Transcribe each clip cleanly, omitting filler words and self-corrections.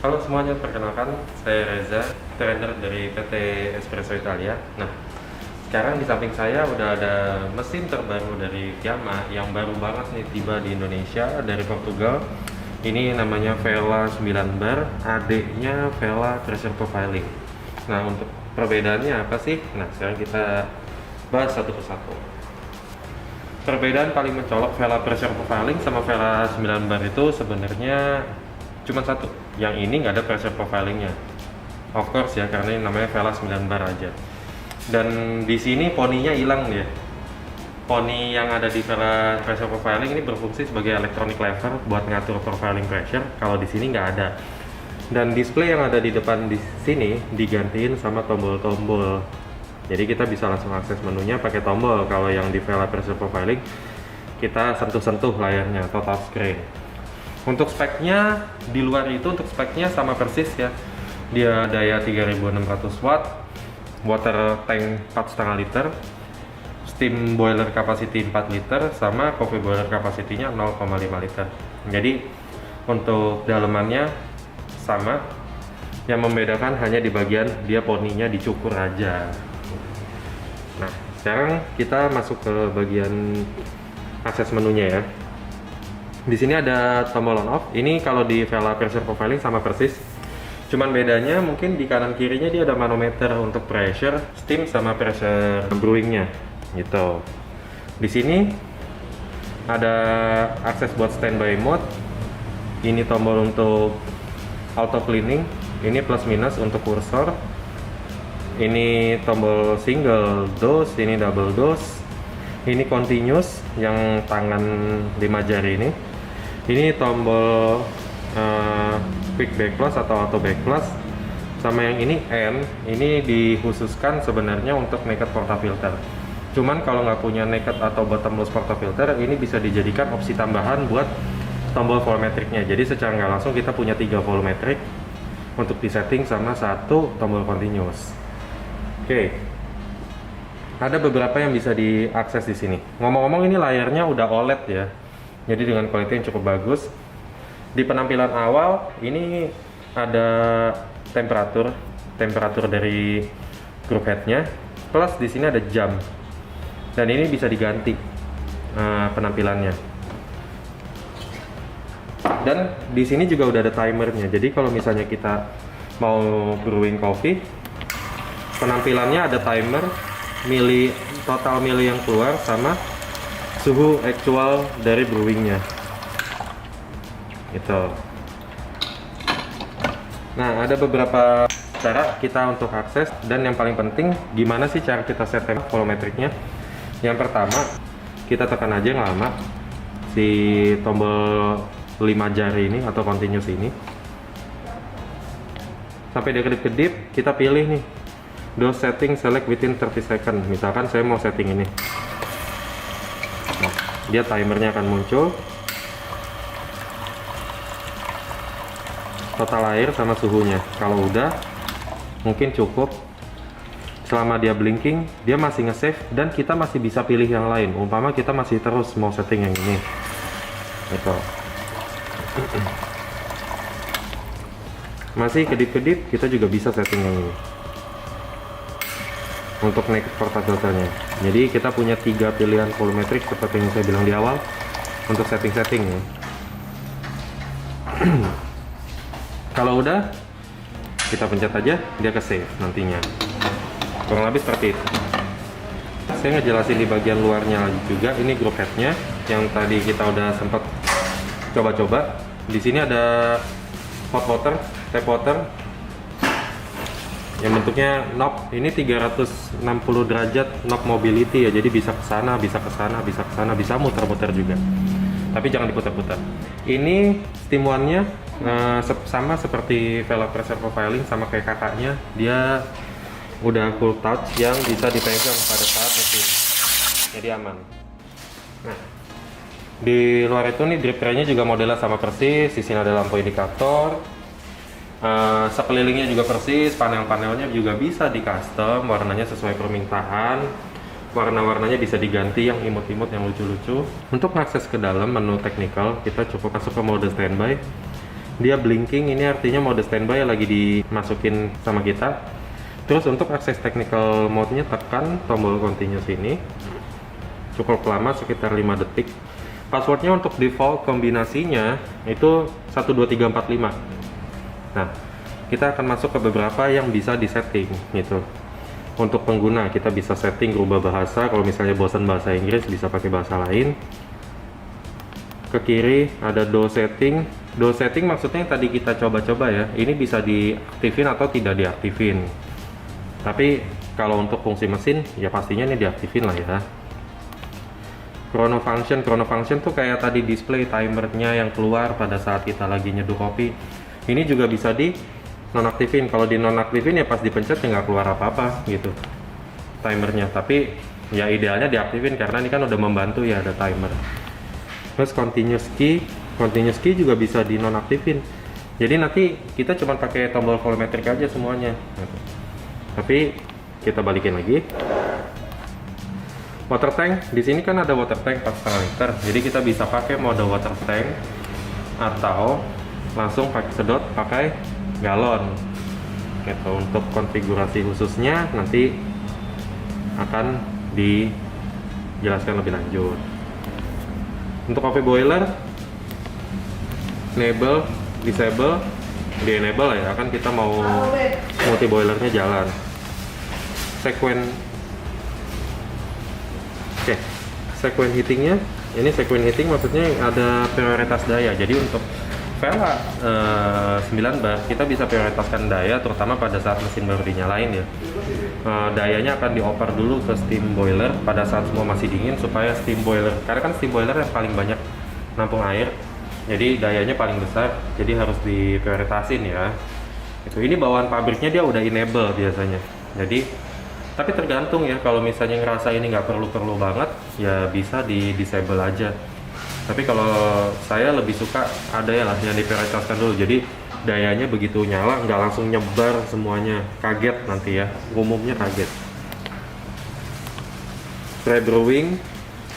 Halo semuanya, perkenalkan saya Reza, trainer dari PT Espresso Italia. Nah, sekarang di samping saya udah ada mesin terbaru dari Yamaha yang baru banget nih tiba di Indonesia dari Portugal. Ini namanya Vela 9 bar, adiknya Vela Pressure Profiling. Nah, untuk perbedaannya apa sih? Nah, sekarang kita bahas satu persatu. Perbedaan paling mencolok Vela Pressure Profiling sama Vela 9 bar itu sebenarnya cuma satu, yang ini nggak ada pressure profilingnya, of course ya, karena ini namanya Vela 9 bar aja. Dan di sini poninya hilang dia. Poni yang ada di Vela pressure profiling ini berfungsi sebagai electronic lever buat ngatur profiling pressure, kalau di sini nggak ada. Dan display yang ada di depan di sini digantiin sama tombol-tombol, jadi kita bisa langsung akses menunya pakai tombol. Kalau yang di Vela pressure profiling kita sentuh-sentuh layarnya atau touchscreen. Untuk speknya, di luar itu untuk speknya sama persis ya. Dia daya 3600 watt, water tank 4,5 liter, steam boiler capacity 4 liter, sama coffee boiler capacity-nya 0,5 liter. Jadi untuk dalemannya sama, yang membedakan hanya di bagian dia poninya dicukur aja. Nah, sekarang kita masuk ke bagian akses menunya ya. Di sini ada tombol on off. Ini kalau di Vela pressure profiling sama persis. Cuman bedanya mungkin di kanan kirinya dia ada manometer untuk pressure, steam sama pressure brewingnya gitu. Di sini ada akses buat standby mode. Ini tombol untuk auto cleaning. Ini plus minus untuk kursor. Ini tombol single dose, ini double dose. Ini continuous yang tangan 5 jari ini. Ini tombol quick back plus atau auto back plus. Sama yang ini N, ini dikhususkan sebenarnya untuk naked portafilter. Cuman kalau nggak punya naked atau bottomless portafilter, ini bisa dijadikan opsi tambahan buat tombol volumetricnya. Jadi secara nggak langsung kita punya 3 volumetric untuk disetting sama satu tombol continuous. Oke. Ada beberapa yang bisa diakses di sini. Ngomong-ngomong, ini layarnya udah OLED ya. Jadi dengan kualitas yang cukup bagus. Di penampilan awal ini ada temperatur dari group headnya. Plus di sini ada jam. Dan ini bisa diganti penampilannya. Dan di sini juga udah ada timernya. Jadi kalau misalnya kita mau brewing coffee, penampilannya ada timer, total mili yang keluar sama suhu actual dari brewingnya gitu. Nah, ada beberapa cara kita untuk akses, dan yang paling penting gimana sih cara kita set volumetricnya. Yang pertama, kita tekan aja yang lama si tombol 5 jari ini atau continuous ini sampai dia kedip-kedip. Kita pilih nih dose setting select within 30 second. Misalkan saya mau setting ini. Nah, dia timernya akan muncul, total air sama suhunya. Kalau udah, mungkin cukup. Selama dia blinking, dia masih nge-save dan kita masih bisa pilih yang lain. Umpama kita masih terus mau setting yang ini gitu. Masih kedip-kedip, kita juga bisa setting yang ini untuk naked portafilternya. Jadi kita punya 3 pilihan volumetric seperti yang saya bilang di awal untuk setting-setting ya. Kalau udah, kita pencet aja, dia ke save nantinya. Kurang lebih seperti itu. Saya ngejelasin di bagian luarnya lagi juga. Ini group headnya yang tadi kita udah sempat coba-coba. Di sini ada hot water, tap water yang bentuknya knob. Ini 360 derajat knob mobility ya, jadi bisa ke sana, bisa ke sana, bisa ke sana, bisa muter-muter juga. Tapi jangan diputar-putar. Ini steam one-nya sama seperti Vela pressure profiling, sama kayak kakaknya. Dia udah full touch yang bisa dipegang pada saat mesin. Jadi aman. Nah, di luar itu nih drip tray-nya juga modelnya sama persis. Di sini ada lampu indikator. Sekelilingnya juga persis, panel-panelnya juga bisa di custom, warnanya sesuai permintaan. Warna-warnanya bisa diganti yang imut-imut, yang lucu-lucu. Untuk akses ke dalam menu technical, kita cukup masuk ke mode standby. dia blinking, ini artinya mode standby lagi dimasukin sama kita. Terus untuk akses technical mode-nya tekan tombol continuous ini. Cukup lama, sekitar 5 detik. Passwordnya untuk default kombinasinya itu 12345. Nah, kita akan masuk ke beberapa yang bisa disetting gitu. Untuk pengguna kita bisa setting rubah bahasa, kalau misalnya bosan bahasa Inggris bisa pakai bahasa lain. Ke kiri ada do setting. Do setting maksudnya yang tadi kita coba-coba ya, ini bisa diaktifin atau tidak diaktifin. Tapi kalau untuk fungsi mesin ya pastinya ini diaktifin lah ya. Chrono function tuh kayak tadi display timernya yang keluar pada saat kita lagi nyeduh kopi. Ini juga bisa di nonaktifin. Kalau di nonaktifin ya pas dipencet ya nggak keluar apa-apa gitu timernya. Tapi ya idealnya diaktifin karena ini kan udah membantu ya, ada timer. Terus continuous key juga bisa di nonaktifin. Jadi nanti kita cuma pakai tombol volumetric aja semuanya. Tapi kita balikin lagi. Water tank, di sini kan ada water tank 4,5 liter. Jadi kita bisa pakai mode water tank atau langsung sedot pakai galon. Gitu. Untuk konfigurasi khususnya nanti akan dijelaskan lebih lanjut. Untuk coffee boiler, enable, disable, di enable ya, kan kita mau multi boilernya jalan. Sequence heatingnya, ini sequence heating maksudnya ada prioritas daya. Jadi untuk Vela 9 bar kita bisa prioritaskan daya, terutama pada saat mesin baru dinyalain ya. Dayanya akan dioper dulu ke steam boiler pada saat semua masih dingin, supaya steam boiler, karena kan steam boiler yang paling banyak nampung air, jadi dayanya paling besar, jadi harus diprioritasin ya. Ini bawaan pabriknya dia udah enable biasanya. Jadi tapi tergantung ya, kalau misalnya ngerasa ini nggak perlu banget ya bisa di disable aja. Tapi kalau saya lebih suka ada ya lah yang diprioritaskan dulu, jadi dayanya begitu nyala nggak langsung nyebar semuanya, kaget nanti ya, umumnya kaget. Pre-brewing,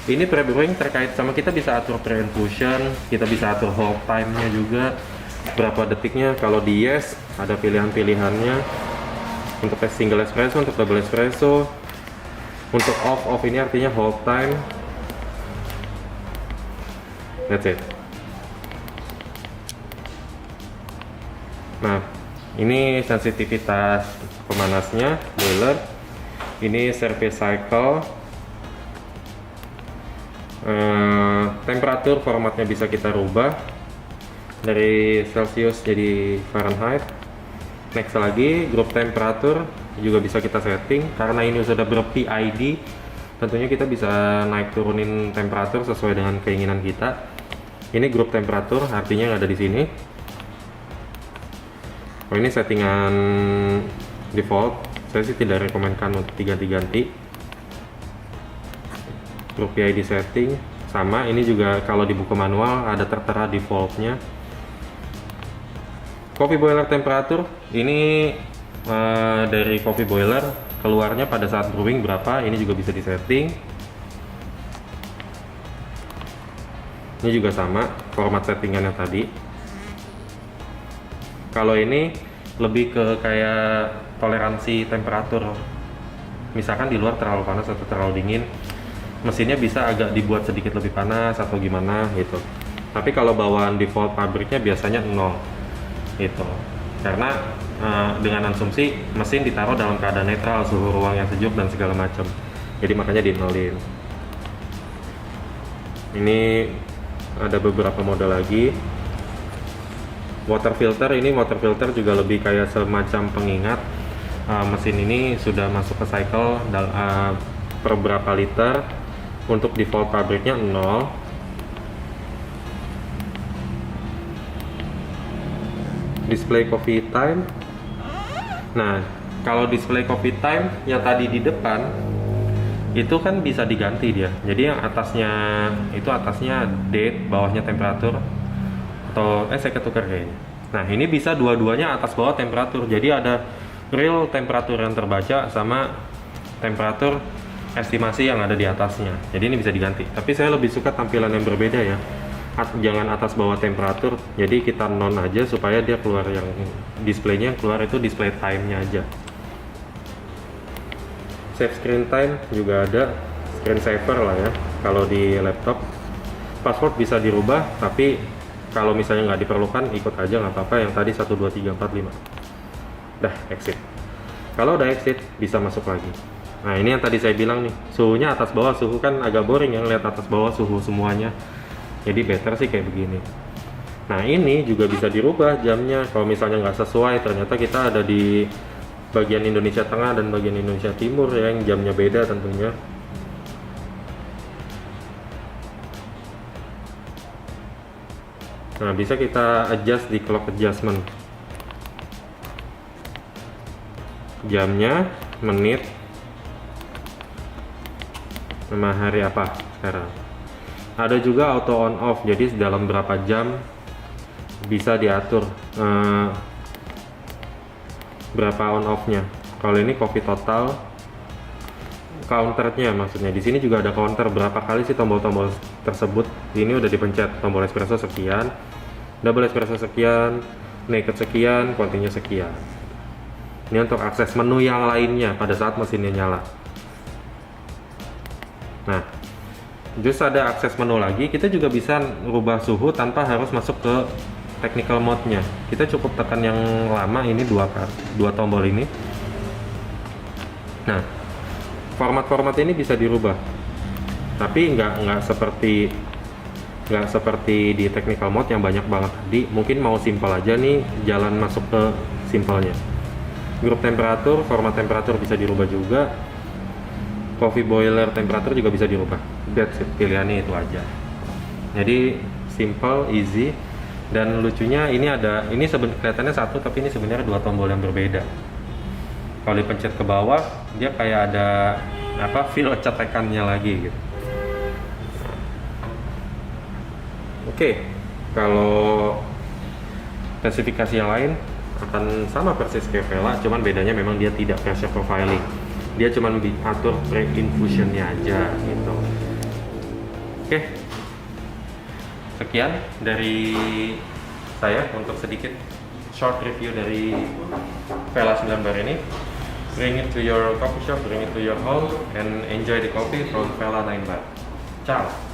ini pre-brewing terkait sama kita bisa atur pre-infusion, kita bisa atur hold time-nya juga, berapa detiknya. Kalau di yes ada pilihan-pilihannya. Untuk tes single espresso, untuk double espresso. Untuk off ini artinya hold time. That's it. Nah, ini sensitivitas pemanasnya boiler. Ini service cycle. Temperatur formatnya bisa kita rubah dari Celsius jadi Fahrenheit. Next lagi, grup temperatur juga bisa kita setting. Karena ini sudah ber-PID, tentunya kita bisa naik turunin temperatur sesuai dengan keinginan kita. Ini grup temperatur, artinya yang ada di sini. Oh, ini settingan default. Saya sih tidak rekomendkan untuk diganti-ganti. Grup PID setting sama. Ini juga kalau di buku manual ada tertera defaultnya. Coffee boiler temperatur ini dari coffee boiler keluarnya pada saat brewing berapa, ini juga bisa disetting. Ini juga sama format settingan yang tadi. Kalau ini lebih ke kayak toleransi temperatur, misalkan di luar terlalu panas atau terlalu dingin, mesinnya bisa agak dibuat sedikit lebih panas atau gimana gitu. Tapi kalau bawaan default pabriknya biasanya 0 gitu, karena dengan asumsi mesin ditaruh dalam keadaan netral, suhu ruang yang sejuk dan segala macam, jadi makanya dinolin. Ini ada beberapa mode lagi. Water filter, ini water filter juga lebih kayak semacam pengingat mesin ini sudah masuk ke cycle per berapa liter. Untuk default pabriknya 0. Display coffee time. Nah, kalau display coffee time yang tadi di depan itu kan bisa diganti dia. Jadi yang atasnya itu atasnya date, bawahnya temperatur, atau saya ketukar kayaknya. Nah, ini bisa dua-duanya atas bawah temperatur. Jadi ada real temperatur yang terbaca sama temperatur estimasi yang ada di atasnya. Jadi ini bisa diganti. Tapi saya lebih suka tampilan yang berbeda ya. jangan atas bawah temperatur, jadi kita non aja supaya dia keluar yang displaynya, yang keluar itu display time-nya aja. Save screen time juga ada, screen saver lah ya kalau di laptop. Password bisa dirubah, tapi kalau misalnya nggak diperlukan ikut aja nggak apa-apa, yang tadi 1 2 3 4 5. Dah exit. Kalau udah exit bisa masuk lagi. Nah ini yang tadi saya bilang nih, suhunya atas bawah, suhu kan agak boring ya ngeliat atas bawah suhu semuanya. Jadi better sih kayak begini. Nah ini juga bisa dirubah jamnya kalau misalnya nggak sesuai, ternyata kita ada di bagian Indonesia Tengah dan bagian Indonesia Timur ya, yang jamnya beda tentunya. Nah bisa kita adjust di clock adjustment, jamnya, menit, sama hari apa sekarang. Ada juga auto on off, jadi dalam berapa jam bisa diatur berapa on off nya. Kalau ini kopi total, counternya maksudnya di sini juga ada counter berapa kali sih tombol-tombol tersebut. Ini udah dipencet tombol espresso sekian, double espresso sekian, naked sekian, continue sekian. Ini untuk akses menu yang lainnya pada saat mesinnya nyala. Nah terus ada akses menu lagi, kita juga bisa merubah suhu tanpa harus masuk ke technical mode-nya. Kita cukup tekan yang lama ini, dua tombol ini. Nah format ini bisa dirubah, tapi nggak seperti di technical mode yang banyak banget tadi. Mungkin mau simple aja nih, jalan masuk ke simpelnya. Grup temperatur, format temperatur bisa dirubah juga. Coffee boiler temperatur juga bisa dirubah. That's it, pilihannya itu aja. Jadi simple, easy, dan lucunya ini sebenarnya kelihatannya satu, tapi ini sebenarnya dua tombol yang berbeda. Kalau dipencet ke bawah, dia kayak ada feel cetekannya lagi gitu. Oke, kalau spesifikasi yang lain akan sama persis kayak Vela, cuman bedanya memang dia tidak pressure profiling. Dia cuma atur pre-infusionnya aja gitu. Oke, sekian dari saya untuk sedikit short review dari Vela 9 bar ini. Bring it to your coffee shop, bring it to your home, and enjoy the coffee from Vela 9 bar. Ciao.